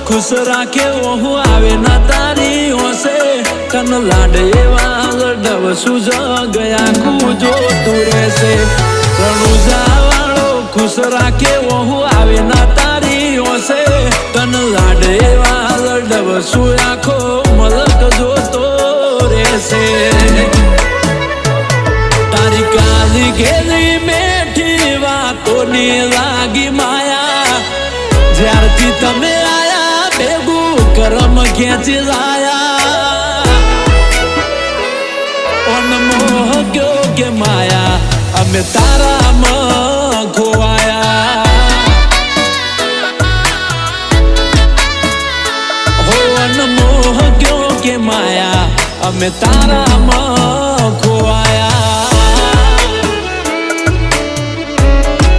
खुश राखे वहू आवे ना तारी होसे कन लाड एवा डवसू गया जो तुरे से रણુજા वालो खुश राखे वहू आवे ना तारी होसे कन लाड एवा डवसू आखो मलक जो तो रेसे तारी काली घेली मेठी वातो नी लागी माया ज्यारथी तमे आया बेगू करम खेंची जाया मोह क्यों के माया अमे तारा